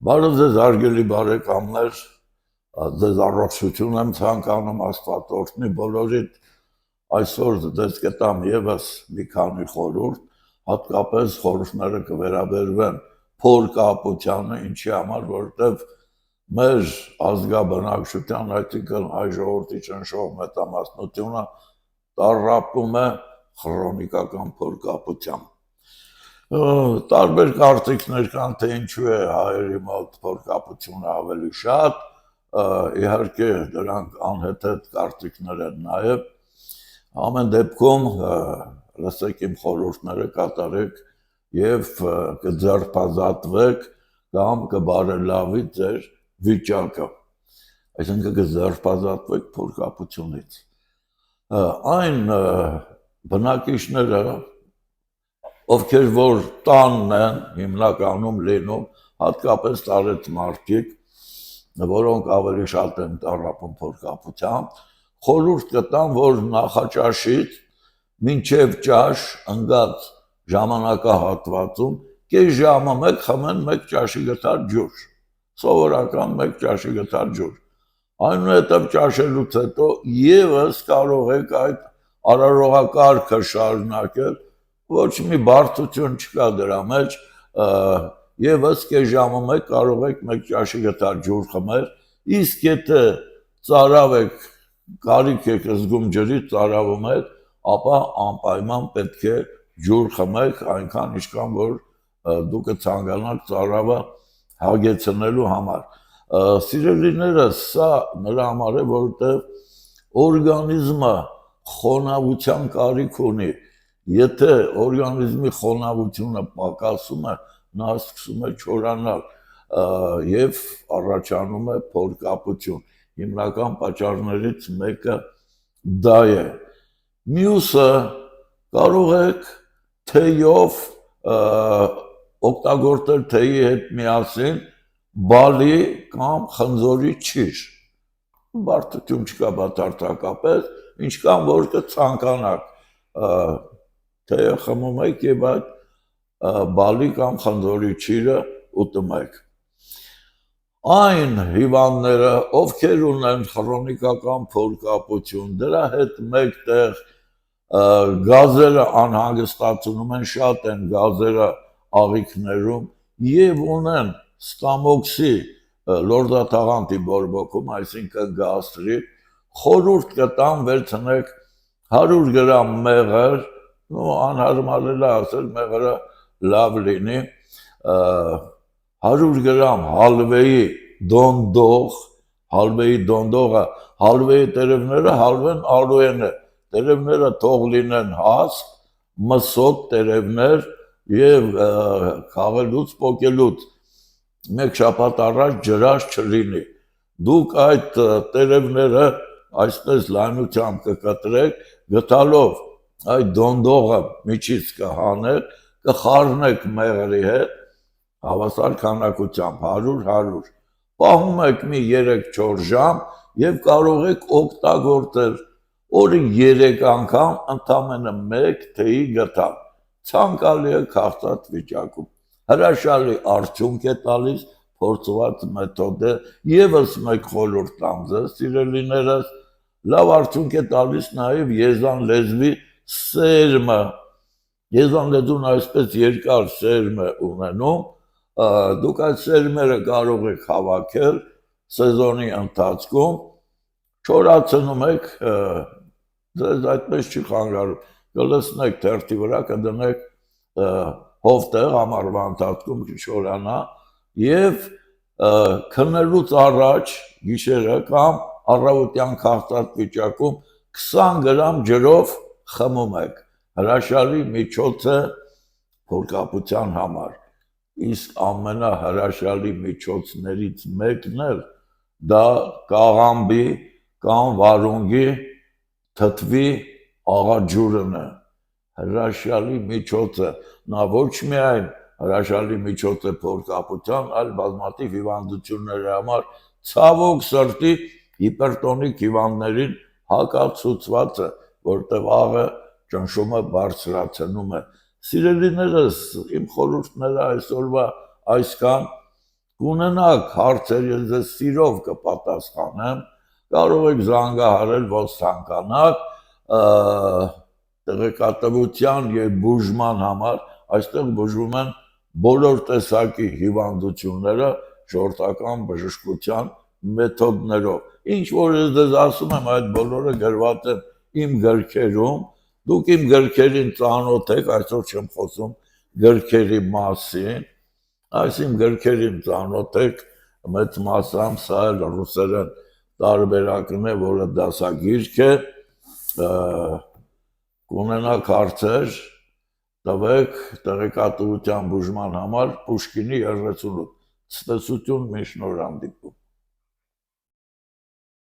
Բարև ձեզ հարգելի բարեկամներ, ձեզ առողջություն եմ ցանկանում, Աստված օրհնի բոլորիդ։ Այսօր ձեզ կտամ եւս մի քանի խորհուրդ, հատկապես խորհուրդները կվերաբերվեն փորկապությանը, ինչի համար, որովհետեւ մեր ազգաբնակչության, այսինքն հայ ժողովրդի ճնշող մեծամասնությունը տառապում է քրոնիկական փորկապությամբ։ Տարբեր կարծիքներ կան, թե ինչու է հայերի մոտ փորկապությունը ավելի շատ, իհարկե դրանք անհեթեթ կարծիքներ են նաև, ամեն դեպքում լսեք իմ խորհուրդները, կատարեք եւ կձերբազատվեք կամ կբարելավի ձեր վիճակը, այսինքն կձերբազատվեք փորկապությունից։ Այն բնակիչները, ովքեր որ տանն են հիմնականում լինում, հատկապես տարեց մարդիկ, որոնք ավելի շատ են տառապում փորկապությամբ, խորհուրդ կտամ, որ նախաճաշից մինչև ճաշ ընկած ժամանակահատվածում կես ժամը մեկ խմեն մեկ ճաշի գթար ջուր, սովորական մեկ ճաշի գթար ջուր։ Այնուհետև ճաշելուց հետո եւս կարող եք այդ արարողակարգը շարունակել, ոչ մի բարդություն չկա դրա մեջ, եւս կես ժամը մեկ կարող եք մեկ ճաշի գթար ջուր խմել, իսկ եթե ծարավ եք, կարիք եք զգում ջրի, ծարավում եք, ապա անպայման պետք է ջուր խմեք այնքան ինչքան որ դուք ցանկանաք ծարավը հագեցնելու համար։ Սիրելիներս, սա նրա համար է, որովհետև օրգանիզմը խոնավության կարիք ունի։ Եթե օրգանիզմի խոնավությունը պակասում է, նա սկսում է չորանալ եւ առաջանում է փորկապություն։ Հիմնական պատճառներից մեկը դա է։ Մյուսը կարող եք թեյով օգտագործել թեյի հետ միասին բալի կամ խնձորի ճիշ։ Բարդություն չկա բացարձակապես, ինչքան որ կցանկանաք թեյը խմում եք եւ այդ բալի կամ խնձորի ճիրը ուտում եք։ Այն հիվանդները, ովքեր ունեն քրոնիկական փորկապություն, դրա հետ մեկտեղ գազերը անհանգստացնում են, շատ են գազերը աղիքներում եւ ունեն ստամոքսի լորձաթաղանթի բորբոքում, այսինքն գաստրիտ, խորհուրդ կտամ վերցնեք 100 գրամ մեղր, անհարմար է ասել մեղրը լավ լինի, 100 գրամ հալվեի դոնդող, հալվեի դոնդողը, հալվեի տերևները հալվեն ալուեն է, տերևները թող լինեն հաստ, մսոտ տերևներ եւ քաղելուց պոկելուց մեկ շաբաթ առաջ ջրած չլինի։ Դուք այդ տերևները այսպես լայնությամբ կկտրեք, գտալով այդ դոնդողը միջից կհանեք, կխառնեք մեղրի հետ, հավասար քանակությամբ 100-100, պահում եք մի 3-4 ժամ եւ կարող եք օգտագործել օրը 3 անգամ ընդամենը 1 թեյի գթալ, ցանկալի է քաղցած վիճակում, հրաշալի արդյունք է տալիս փորձված մեթոդ է, եւս մեկ խորհուրդ տամ ձեզ, սիրելիներս, լավ արդյունք է տալիս նաեւ եզան լեզվի սերմը, եզան լեզուն այսպես երկար սերմ է ունենում, դուք այդ սերմերը կարող եք հավաքել սեզոնի ընթացքում, չորացնում եք, ձեզ այդպես չի խանգարում, կլցնեք թերթի վրա, կդնեք հովտեղ ամառվա ընթացքում չորանա եւ քննելուց առաջ գիշերը կամ առավոտյան քաղցած վիճակում 20 գրամ ջրով խմում եք, հրաշալի միջոց է փորկապության համար, իսկ ամենահրաշալի միջոցներից մեկն էլ դա կաղամբի կամ վարունգի թթվի աղաջուրն է, հրաշալի միջոց է, նա ոչ միայն հրաշալի միջոց է փորկապության, այլ բազմաթիվ հիվանդությունների համար ցավոք սրտի հիպերտոնիկ հիվանդներին հակացուցված է, որտեղ աղը ճնշումը բարձրացնում է։ Սիրելիներս, իմ խորհուրդները այսօրվա այսքան, կունենաք հարցեր, ես ձեզ սիրով կպատասխանեմ, կարող եք զանգահարել, ոնց ցանկանաք, տեղեկատվության եւ բուժման համար, այստեղ բուժվում են բոլոր տեսակի հիվանդությունները ժողովրդական բժշկության մեթոդներով։ Ինչ որ ես դες ասում եմ, այդ բոլորը գրված են իմ գրքերում, դուք իմ գրքերին ծանոթ եք, այսօր չեմ խոսում գրքերի մասին, այս իմ գրքերին ծանոթ եք, մեծ մասամբ սա էլ ռուսերեն տարբերակն է, որը դասագիրք է, կունենաք հարցեր, տվեք տեղեկատվության բուժման համար Պուշկինի 38 ցտեսություն մի շնորհանդիպում